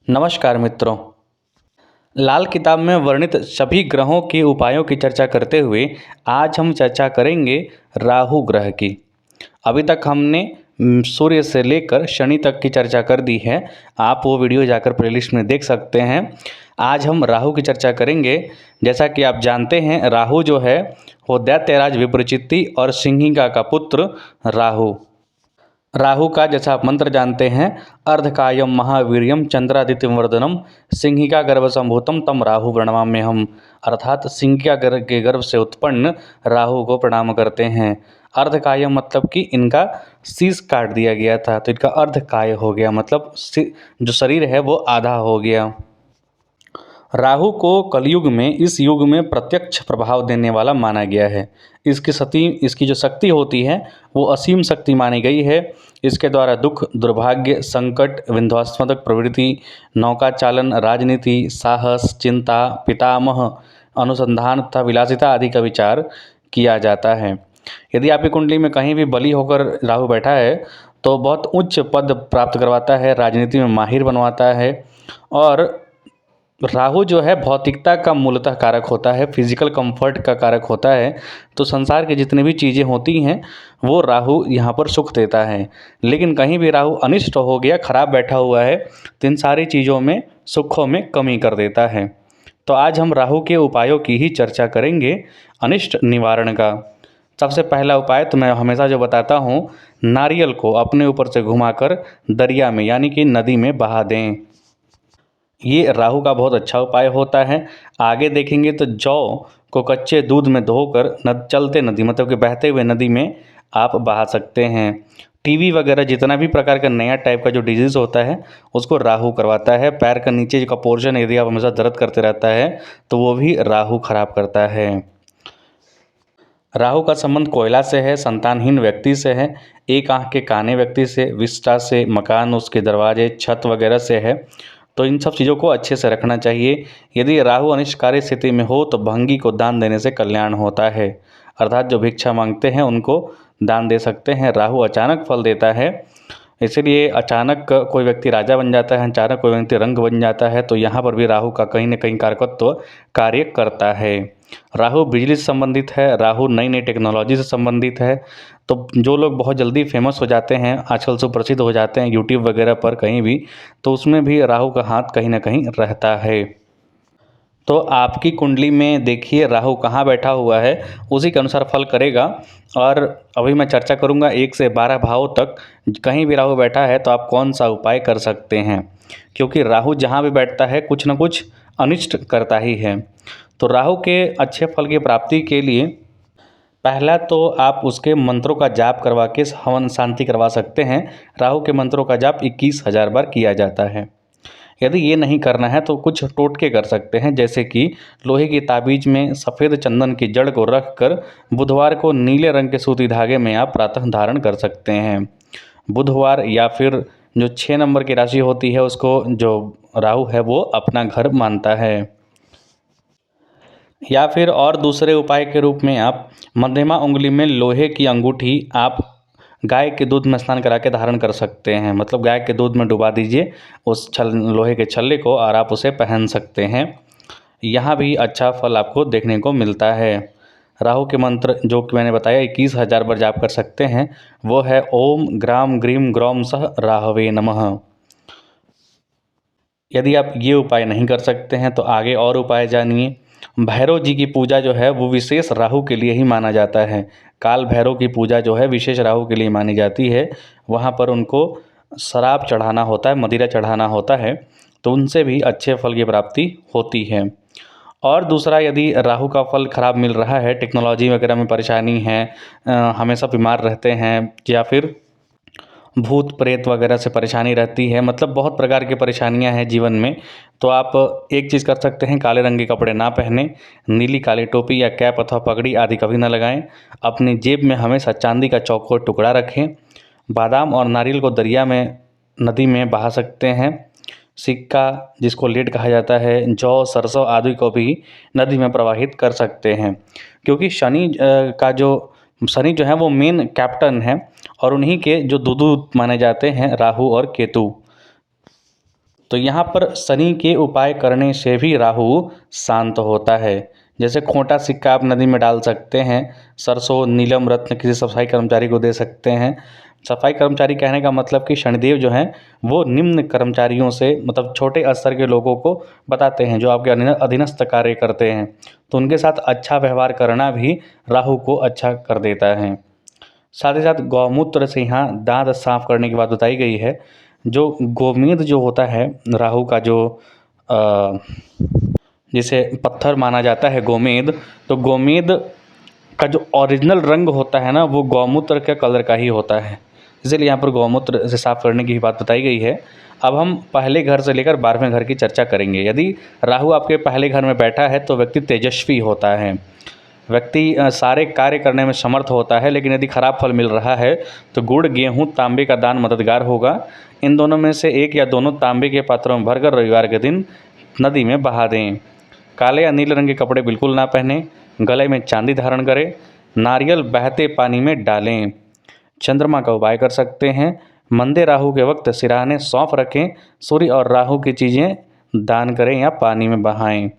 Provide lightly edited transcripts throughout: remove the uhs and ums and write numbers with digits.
नमस्कार मित्रों। लाल किताब में वर्णित सभी ग्रहों के उपायों की चर्चा करते हुए आज हम चर्चा करेंगे राहु ग्रह की। अभी तक हमने सूर्य से लेकर शनि तक की चर्चा कर दी है। आप वो वीडियो जाकर प्लेलिस्ट में देख सकते हैं। आज हम राहु की चर्चा करेंगे। जैसा कि आप जानते हैं, राहु जो है वो दैत्यराज विप्रचित्ति और सिंहिका का पुत्र राहु। राहु का जैसा आप मंत्र जानते हैं, अर्धकायम महावीर्यम चंद्रादित्यम वर्धनम सिंहिका गर्भ संभूतम तम राहु प्रणमाम्यहम्। अर्थात सिंहिका के गर्भ से उत्पन्न राहु को प्रणाम करते हैं। अर्धकायम मतलब कि इनका शीश काट दिया गया था, तो इनका अर्धकाय हो गया, मतलब जो शरीर है वो आधा हो गया। राहु को कलयुग में, इस युग में प्रत्यक्ष प्रभाव देने वाला माना गया है। इसकी जो शक्ति होती है वो असीम शक्ति मानी गई है। इसके द्वारा दुख, दुर्भाग्य, संकट, विध्वंसक प्रवृत्ति, नौका चालन, राजनीति, साहस, चिंता, पितामह, अनुसंधान तथा विलासिता आदि का विचार किया जाता है। यदि आपकी कुंडली में कहीं भी बली होकर राहु बैठा है तो बहुत उच्च पद प्राप्त करवाता है, राजनीति में माहिर बनवाता है। और राहु जो है भौतिकता का मूलतः कारक होता है, फिजिकल कंफर्ट का कारक होता है। तो संसार की जितनी भी चीज़ें होती हैं वो राहु यहाँ पर सुख देता है। लेकिन कहीं भी राहु अनिष्ट हो गया, खराब बैठा हुआ है, तो इन सारी चीज़ों में, सुखों में कमी कर देता है। तो आज हम राहु के उपायों की ही चर्चा करेंगे, अनिष्ट निवारण का। सबसे पहला उपाय तो मैं हमेशा जो बताता हूँ, नारियल को अपने ऊपर से घुमाकर दरिया में यानी कि नदी में बहा दें। ये राहु का बहुत अच्छा उपाय होता है। आगे देखेंगे तो जौ को कच्चे दूध में धोकर चलते नदी, मतलब कि बहते हुए नदी में आप बहा सकते हैं। टीबी वगैरह जितना भी प्रकार का नया टाइप का जो डिजीज़ होता है उसको राहु करवाता है। पैर का नीचे का पोर्शन यदि आप हमेशा दर्द करते रहता है तो वो भी राहु खराब करता है। राहु का संबंध कोयला से है, संतानहीन व्यक्ति से है, एक आंख के काने व्यक्ति से, विष्ठा से, मकान, उसके दरवाजे, छत वगैरह से है। तो इन सब चीज़ों को अच्छे से रखना चाहिए। यदि राहु अनिष्टकारी स्थिति में हो तो भंगी को दान देने से कल्याण होता है। अर्थात जो भिक्षा मांगते हैं उनको दान दे सकते हैं। राहु अचानक फल देता है, इसलिए अचानक कोई व्यक्ति राजा बन जाता है, अचानक कोई व्यक्ति रंग बन जाता है, तो यहाँ पर भी राहु का कहीं न कहीं कारकत्व कार्य करता है। राहु बिजली से संबंधित है, राहु नई नई टेक्नोलॉजी से संबंधित है। तो जो लोग बहुत जल्दी फेमस हो जाते हैं, आजकल सुप्रसिद्ध हो जाते हैं यूट्यूब वगैरह पर कहीं भी, तो उसमें भी राहु का हाथ कहीं ना कहीं रहता है। तो आपकी कुंडली में देखिए राहु कहाँ बैठा हुआ है, उसी के अनुसार फल करेगा। और अभी मैं चर्चा करूँगा 1 से 12 भाव तक कहीं भी राहु बैठा है तो आप कौन सा उपाय कर सकते हैं, क्योंकि राहु जहाँ भी बैठता है कुछ न कुछ अनिष्ट करता ही है। तो राहु के अच्छे फल की प्राप्ति के लिए पहला तो आप उसके मंत्रों का जाप करवा के हवन शांति करवा सकते हैं। राहु के मंत्रों का जाप 21,000 बार किया जाता है। यदि ये नहीं करना है तो कुछ टोटके कर सकते हैं, जैसे कि लोहे की ताबीज में सफ़ेद चंदन की जड़ को रख कर बुधवार को नीले रंग के सूती धागे में आप प्रातः धारण कर सकते हैं। बुधवार या फिर जो 6 नंबर की राशि होती है उसको जो राहु है वो अपना घर मानता है। या फिर और दूसरे उपाय के रूप में आप मध्यमा उंगली में लोहे की अंगूठी आप गाय के दूध में स्नान करा के धारण कर सकते हैं। मतलब गाय के दूध में डुबा दीजिए उस लोहे के छल्ले को और आप उसे पहन सकते हैं। यहाँ भी अच्छा फल आपको देखने को मिलता है। राहु के मंत्र जो कि मैंने बताया 21,000 बार जाप कर सकते हैं, वो है ओम ग्राम ग्रीम ग्रौम सह राहवे नमः। यदि आप ये उपाय नहीं कर सकते हैं तो आगे और उपाय जानिए। भैरव जी की पूजा जो है वो विशेष राहु के लिए ही माना जाता है। काल भैरव की पूजा जो है विशेष राहु के लिए मानी जाती है। वहाँ पर उनको शराब चढ़ाना होता है, मदिरा चढ़ाना होता है, तो उनसे भी अच्छे फल की प्राप्ति होती है। और दूसरा, यदि राहु का फल खराब मिल रहा है, टेक्नोलॉजी वगैरह में परेशानी है, हमेशा बीमार रहते हैं, या फिर भूत प्रेत वगैरह से परेशानी रहती है, मतलब बहुत प्रकार की परेशानियां हैं जीवन में, तो आप एक चीज़ कर सकते हैं, काले रंग के कपड़े ना पहने, नीली काली टोपी या कैप अथवा पगड़ी आदि कभी ना लगाएं। अपनी जेब में हमेशा चांदी का चौकोर टुकड़ा रखें। बादाम और नारियल को दरिया में, नदी में बहा सकते हैं। सिक्का जिसको लेड कहा जाता है, जौ, सरसों आदि को भी नदी में प्रवाहित कर सकते हैं, क्योंकि शनि जो है वो मेन कैप्टन है और उन्हीं के जो दूत माने जाते हैं राहु और केतु। तो यहाँ पर शनि के उपाय करने से भी राहु शांत होता है। जैसे खोंटा सिक्का आप नदी में डाल सकते हैं, सरसों नीलम रत्न किसी सफाई कर्मचारी को दे सकते हैं। सफाई कर्मचारी कहने का मतलब कि शनिदेव जो हैं वो निम्न कर्मचारियों से, मतलब छोटे स्तर के लोगों को बताते हैं जो आपके अधीनस्थ कार्य करते हैं, तो उनके साथ अच्छा व्यवहार करना भी राहु को अच्छा कर देता है। साथ ही साथ गौमूत्र से यहाँ दांत साफ करने की बात बताई गई है। जो गोमेद जो होता है राहु का, जो जिसे पत्थर माना जाता है गोमेद, तो गोमेद का जो ओरिजिनल रंग होता है ना, वो गौमूत्र के कलर का ही होता है, इसीलिए यहाँ पर गौमूत्र से साफ करने की बात बताई गई है। अब हम पहले घर से लेकर 12वें घर की चर्चा करेंगे। यदि राहु आपके पहले घर में बैठा है तो व्यक्ति तेजस्वी होता है, व्यक्ति सारे कार्य करने में समर्थ होता है। लेकिन यदि खराब फल मिल रहा है तो गुड़, गेहूँ, तांबे का दान मददगार होगा। इन दोनों में से एक या दोनों तांबे के पात्रों में भरकर रविवार के दिन नदी में बहा दें। काले या नीले रंग के कपड़े बिल्कुल ना पहनें। गले में चांदी धारण करें। नारियल बहते पानी में डालें। चंद्रमा का उपाय कर सकते हैं। मंदे राहु के वक्त सिरहाने सौंफ रखें। सूर्य और राहु की चीज़ें दान करें या पानी में बहाएं।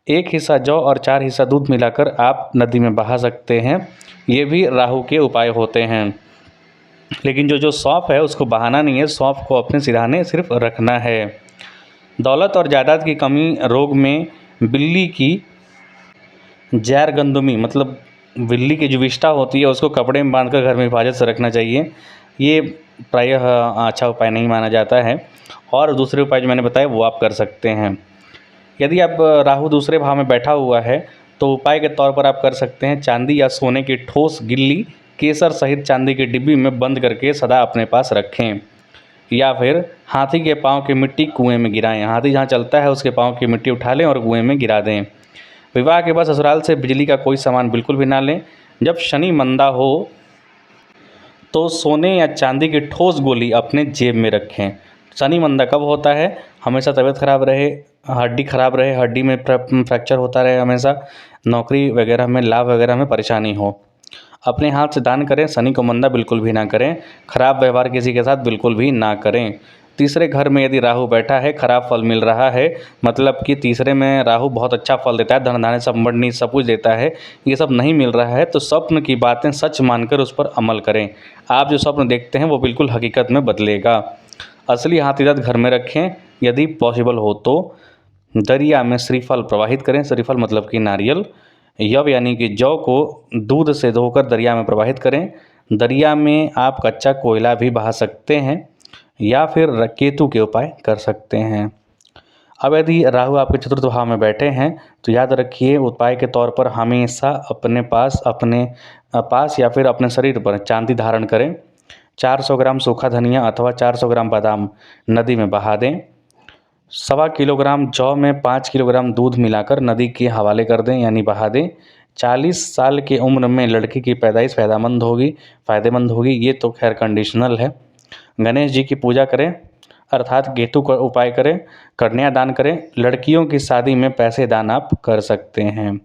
1 हिस्सा जौ और 4 हिस्सा दूध मिलाकर आप नदी में बहा सकते हैं। ये भी राहु के उपाय होते हैं। लेकिन जो सौंफ है उसको बहाना नहीं है, सौंफ को अपने सिरहाने सिर्फ रखना है। दौलत और जायदाद की कमी रोग में बिल्ली की जैरगंदुमी, मतलब बिल्ली की जो विष्ठा होती है उसको कपड़े में बांधकर घर में हिफाजत से रखना चाहिए। ये प्रायः अच्छा उपाय नहीं माना जाता है। और दूसरे उपाय जो मैंने बताए वो आप कर सकते हैं। यदि आप राहु दूसरे भाव में बैठा हुआ है तो उपाय के तौर पर आप कर सकते हैं, चांदी या सोने की ठोस गिल्ली केसर सहित चांदी की डिब्बी में बंद करके सदा अपने पास रखें। या फिर हाथी के पाँव की मिट्टी कुएं में गिराएं। हाथी जहाँ चलता है उसके पाँव की मिट्टी उठा लें और कुएं में गिरा दें। विवाह के बाद ससुराल से बिजली का कोई सामान बिल्कुल भी ना लें। जब शनि मंदा हो तो सोने या चांदी की ठोस गोली अपने जेब में रखें। शनि मंदा कब होता है? हमेशा तबीयत खराब रहे, हड्डी खराब रहे, हड्डी में फ्रैक्चर होता रहे, हमेशा नौकरी वगैरह में, लाभ वगैरह में परेशानी हो। अपने हाथ से दान करें। शनि को मंदा बिल्कुल भी ना करें। खराब व्यवहार किसी के साथ बिल्कुल भी ना करें। तीसरे घर में यदि राहु बैठा है, खराब फल मिल रहा है, मतलब कि तीसरे में राहु बहुत अच्छा फल देता है, धन धान्य संपत्ति सब कुछ देता है, ये सब नहीं मिल रहा है तो स्वप्न की बातें सच मानकर उस पर अमल करें। आप जो स्वप्न देखते हैं वो बिल्कुल हकीकत में बदलेगा। असली हाथीदांत घर में रखें। यदि पॉसिबल हो तो दरिया में श्रीफल प्रवाहित करें। श्रीफल मतलब कि नारियल। यव यानी कि जौ को दूध से धोकर दरिया में प्रवाहित करें। दरिया में आप कच्चा कोयला भी बहा सकते हैं या फिर केतु के उपाय कर सकते हैं। अब यदि राहु आपके चतुर्थ भाव में बैठे हैं तो याद रखिए, उपाय के तौर पर हमेशा अपने पास या फिर अपने शरीर पर चांदी धारण करें। 400 ग्राम सूखा धनिया अथवा 400 ग्राम बादाम नदी में बहा दें। 1.25 किलोग्राम जौ में 5 किलोग्राम दूध मिलाकर नदी के हवाले कर दें यानी बहा दें। 40 साल की उम्र में लड़की की पैदाइश फ़ायदेमंद होगी। ये तो खैर कंडीशनल है। गणेश जी की पूजा करें, अर्थात केतु का उपाय करें, कन्यादान करें। लड़कियों की शादी में पैसे दान आप कर सकते हैं।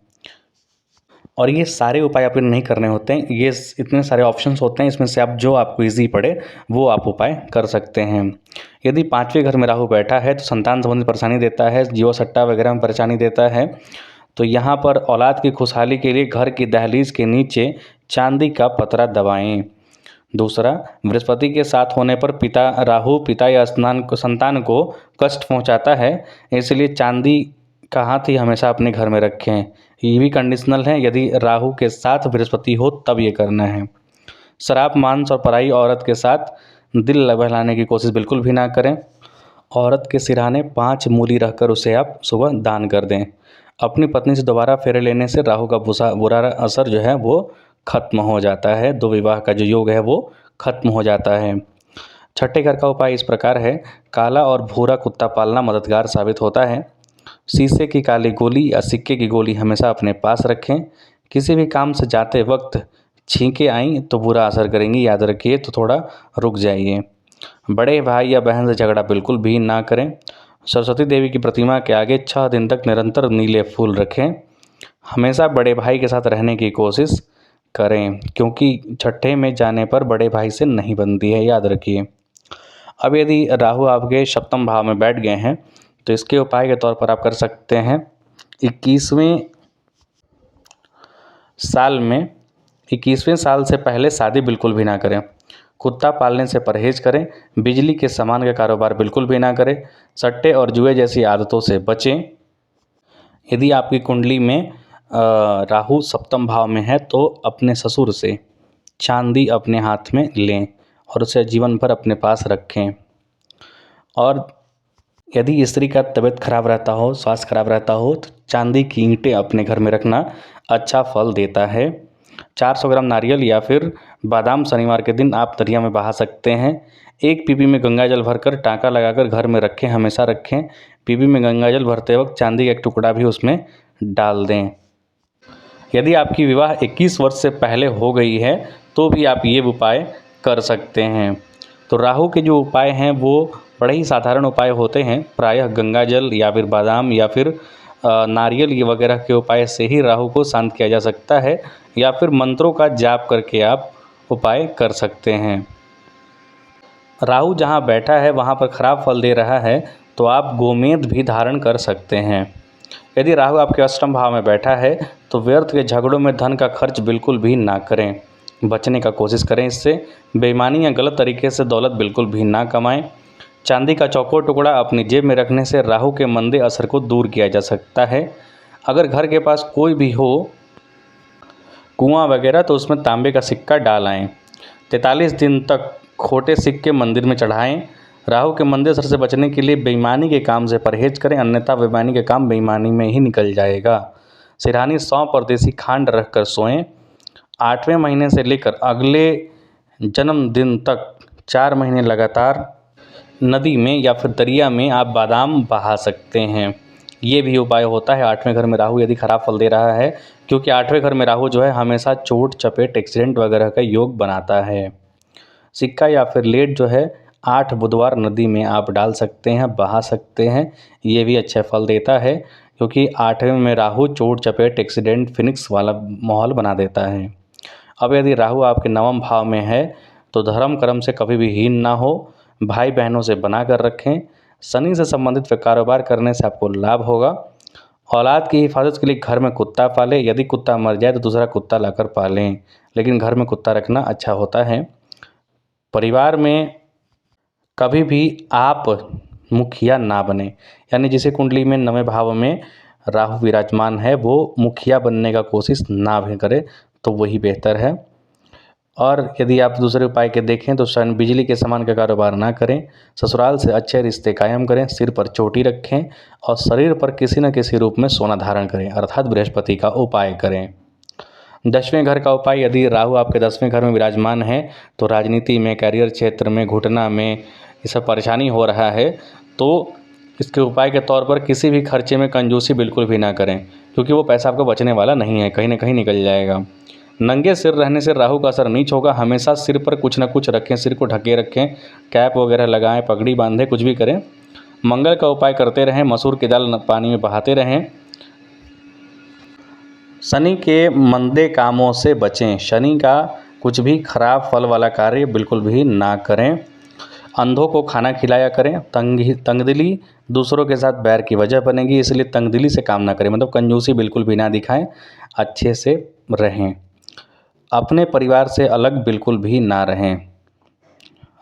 और ये सारे उपाय आपको नहीं करने होते हैं, ये इतने सारे ऑप्शंस होते हैं, इसमें से आप जो आपको ईजी पड़े वो आप उपाय कर सकते हैं। यदि 5वें घर में राहु बैठा है तो संतान संबंधी परेशानी देता है, जीवा सट्टा वगैरह में परेशानी देता है। तो यहाँ पर औलाद की खुशहाली के लिए घर की दहलीज के नीचे चांदी का पतरा दबाएं। दूसरा, बृहस्पति के साथ होने पर राहु पिता या संतान को कष्ट पहुँचाता है, इसलिए चांदी का हाथ ही हमेशा अपने घर में रखें। ये भी कंडीशनल है, यदि राहु के साथ बृहस्पति हो तब ये करना है। शराब, मांस और पराई औरत के साथ दिल बहलाने की कोशिश बिल्कुल भी ना करें। औरत के सिरहाने 5 मूली रखकर उसे आप सुबह दान कर दें। अपनी पत्नी से दोबारा फेरे लेने से राहु का बुरा असर जो है वो खत्म हो जाता है। दो विवाह का जो योग है वो खत्म हो जाता है। छठे घर का उपाय इस प्रकार है। काला और भूरा कुत्ता पालना मददगार साबित होता है। शीशे की काली गोली या सिक्के की गोली हमेशा अपने पास रखें। किसी भी काम से जाते वक्त छींके आईं तो बुरा असर करेंगी, याद रखिए, तो थोड़ा रुक जाइए। बड़े भाई या बहन से झगड़ा बिल्कुल भी ना करें। सरस्वती देवी की प्रतिमा के आगे 6 दिन तक निरंतर नीले फूल रखें। हमेशा बड़े भाई के साथ रहने की कोशिश करें, क्योंकि छठे में जाने पर बड़े भाई से नहीं बनती है, याद रखिए। अब यदि राहु आपके सप्तम भाव में बैठ गए हैं तो इसके उपाय के तौर पर आप कर सकते हैं 21वें साल में 21वें साल से पहले शादी बिल्कुल भी ना करें। कुत्ता पालने से परहेज करें। बिजली के सामान का कारोबार बिल्कुल भी ना करें। सट्टे और जुए जैसी आदतों से बचें। यदि आपकी कुंडली में राहु सप्तम भाव में है तो अपने ससुर से चांदी अपने हाथ में लें और उसे जीवन भर अपने पास रखें। और यदि स्त्री का तबीयत खराब रहता हो, स्वास्थ्य खराब रहता हो, तो चांदी की ईंटें अपने घर में रखना अच्छा फल देता है। 400 ग्राम नारियल या फिर बादाम शनिवार के दिन आप दरिया में बहा सकते हैं। एक पीपी में गंगा जल भरकर टाँका लगाकर घर में रखें, हमेशा रखें। पीपी में गंगा जल भरते वक्त चांदी का एक टुकड़ा भी उसमें डाल दें। यदि आपकी विवाह 21 वर्ष से पहले हो गई है तो भी आप ये उपाय कर सकते हैं। तो राहु के जो उपाय हैं वो बड़े ही साधारण उपाय होते हैं। प्रायः गंगा जल या फिर बादाम या फिर नारियल ये वगैरह के उपाय से ही राहु को शांत किया जा सकता है, या फिर मंत्रों का जाप करके आप उपाय कर सकते हैं। राहु जहाँ बैठा है वहाँ पर खराब फल दे रहा है तो आप गोमेद भी धारण कर सकते हैं। यदि राहु आपके अष्टम भाव में बैठा है तो व्यर्थ के झगड़ों में धन का खर्च बिल्कुल भी ना करें, बचने का कोशिश करें इससे। बेईमानी या गलत तरीके से दौलत बिल्कुल भी ना कमाएं। चांदी का चौकोर टुकड़ा अपनी जेब में रखने से राहु के मंदे असर को दूर किया जा सकता है। अगर घर के पास कोई भी हो कुआं वगैरह तो उसमें तांबे का सिक्का डाल आएँ। 43 दिन तक खोटे सिक्के मंदिर में चढ़ाएं। राहु के मंदे असर से बचने के लिए बेईमानी के काम से परहेज करें, अन्यथा बेईमानी के काम बेईमानी में ही निकल जाएगा। सिरहानी सौंफ और देसी खांड रखकर सोएं। 8वें महीने से लेकर अगले जन्मदिन तक 4 महीने लगातार नदी में या फिर दरिया में आप बादाम बहा सकते हैं। ये भी उपाय होता है 8वें घर में राहु यदि खराब फल दे रहा है, क्योंकि 8वें घर में राहु जो है हमेशा चोट चपेट एक्सीडेंट वगैरह का योग बनाता है। सिक्का या फिर लेड जो है 8 बुधवार नदी में आप डाल सकते हैं, बहा सकते हैं। ये भी अच्छा फल देता है, क्योंकि 8वें में राहु चोट चपेट एक्सीडेंट फिनिक्स वाला माहौल बना देता है। अब यदि राहु आपके नवम भाव में है तो धर्म कर्म से कभी भी हीन ना हो, भाई बहनों से बना कर रखें। शनि से संबंधित कारोबार करने से आपको लाभ होगा। औलाद की हिफाजत के लिए घर में कुत्ता पालें। यदि कुत्ता मर जाए तो दूसरा कुत्ता लाकर पालें, लेकिन घर में कुत्ता रखना अच्छा होता है। परिवार में कभी भी आप मुखिया ना बने, यानी जिसे कुंडली में 9वें भाव में राहु विराजमान है वो मुखिया बनने का कोशिश ना भी करे तो वही बेहतर है। और यदि आप दूसरे उपाय के देखें तो बिजली के सामान का कारोबार ना करें। ससुराल से अच्छे रिश्ते कायम करें। सिर पर चोटी रखें और शरीर पर किसी न किसी रूप में सोना धारण करें, अर्थात बृहस्पति का उपाय करें। 10वें घर का उपाय, यदि राहु आपके 10वें घर में विराजमान है तो राजनीति में, कैरियर क्षेत्र में, घुटना में ये सब परेशानी हो रहा है तो इसके उपाय के तौर पर किसी भी खर्चे में कंजूसी बिल्कुल भी ना करें, क्योंकि वो पैसा आपको बचने वाला नहीं है, कहीं ना कहीं निकल जाएगा। नंगे सिर रहने से राहु का असर नीच होगा। हमेशा सिर पर कुछ ना कुछ रखें, सिर को ढके रखें, कैप वगैरह लगाएं, पगड़ी बांधें, कुछ भी करें। मंगल का उपाय करते रहें। मसूर की दाल पानी में बहाते रहें। शनि के मंदे कामों से बचें। शनि का कुछ भी खराब फल वाला कार्य बिल्कुल भी ना करें। अंधों को खाना खिलाया करें। तंगदिली दूसरों के साथ बैर की वजह बनेगी, इसलिए तंगदिली से काम ना करें, मतलब कंजूसी बिल्कुल भी ना दिखाएं, अच्छे से रहें। अपने परिवार से अलग बिल्कुल भी ना रहें।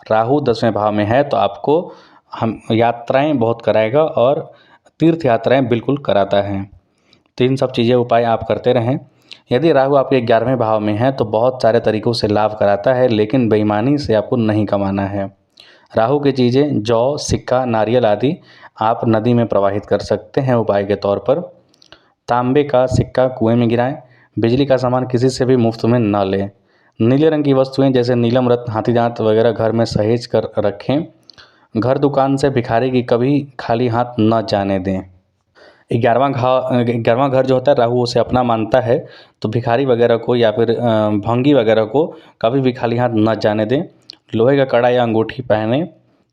राहु 10वें भाव में है तो आपको हम यात्राएं बहुत कराएगा और तीर्थ यात्राएं बिल्कुल कराता है। तो इन सब चीज़ें उपाय आप करते रहें। यदि राहु आपके 11वें भाव में है तो बहुत सारे तरीक़ों से लाभ कराता है, लेकिन बेईमानी से आपको नहीं कमाना है। राहु की चीज़ें जौ, सिक्का, नारियल आदि आप नदी में प्रवाहित कर सकते हैं उपाय के तौर पर। तांबे का सिक्का कुएं में गिराएं। बिजली का सामान किसी से भी मुफ्त में न लें। नीले रंग की वस्तुएं जैसे नीलम रत्न, हाथी दांत वगैरह घर में सहेज कर रखें। घर दुकान से भिखारी की कभी खाली हाथ न जाने दें। 11वां घर जो होता है राहु उसे अपना मानता है, तो भिखारी वगैरह को या फिर भंगी वगैरह को कभी भी खाली हाथ न जाने दें। लोहे का कड़ा या अंगूठी पहने।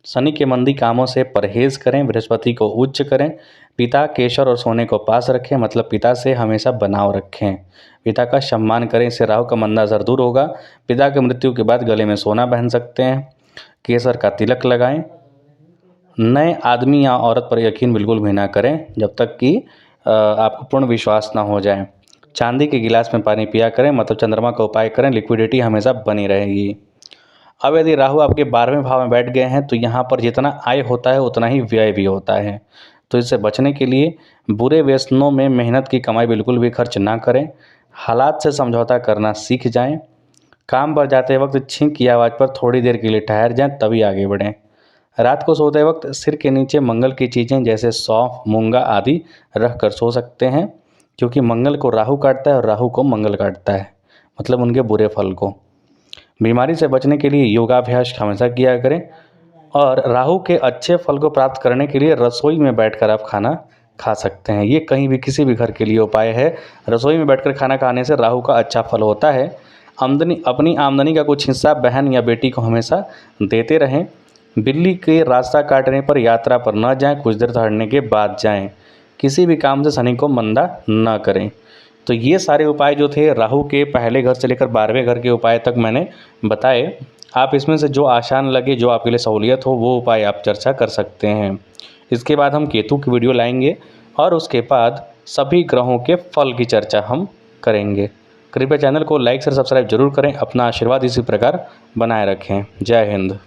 शनि के मंदी कामों से परहेज करें। बृहस्पति को उच्च करें। पिता, केशर और सोने को पास रखें, मतलब पिता से हमेशा बनाव रखें। पिता का सम्मान करें, इससे राहु का मंदा असर दूर होगा। पिता की मृत्यु के बाद गले में सोना पहन सकते हैं। केसर का तिलक लगाएं। नए आदमी या औरत पर यकीन बिल्कुल भी ना करें जब तक कि आपको पूर्ण विश्वास ना हो जाए। चांदी के गिलास में पानी पिया करें, मतलब चंद्रमा का उपाय करें, लिक्विडिटी हमेशा बनी रहेगी। अब यदि राहु आपके 12वें भाव में बैठ गए हैं तो यहाँ पर जितना आय होता है उतना ही व्यय भी होता है। तो इससे बचने के लिए बुरे व्यसनों में मेहनत की कमाई बिल्कुल भी खर्च ना करें। हालात से समझौता करना सीख जाएं। काम पर जाते वक्त छींक की आवाज़ पर थोड़ी देर के लिए ठहर जाएं, तभी आगे बढ़ें। रात को सोते वक्त सिर के नीचे मंगल की चीज़ें जैसे सौंफ, मूंगा आदि रख कर सो सकते हैं, क्योंकि मंगल को राहु काटता है और राहु को मंगल काटता है, मतलब उनके बुरे फल को। बीमारी से बचने के लिए योगाभ्यास हमेशा किया करें और राहु के अच्छे फल को प्राप्त करने के लिए रसोई में बैठकर आप खाना खा सकते हैं। ये कहीं भी किसी भी घर के लिए उपाय है। रसोई में बैठकर खाना खाने से राहु का अच्छा फल होता है। अपनी आमदनी का कुछ हिस्सा बहन या बेटी को हमेशा देते रहें। बिल्ली के रास्ता काटने पर यात्रा पर न जाएं, कुछ देर ठहरने के बाद जाएं। किसी भी काम से शनि को मंदा न करें। तो ये सारे उपाय जो थे राहु के पहले घर से लेकर 12वें घर के उपाय तक मैंने बताए। आप इसमें से जो आसान लगे, जो आपके लिए सहूलियत हो, वो उपाय आप चर्चा कर सकते हैं। इसके बाद हम केतु की वीडियो लाएंगे और उसके बाद सभी ग्रहों के फल की चर्चा हम करेंगे। कृपया चैनल को लाइक से सब्सक्राइब जरूर करें। अपना आशीर्वाद इसी प्रकार बनाए रखें। जय हिंद।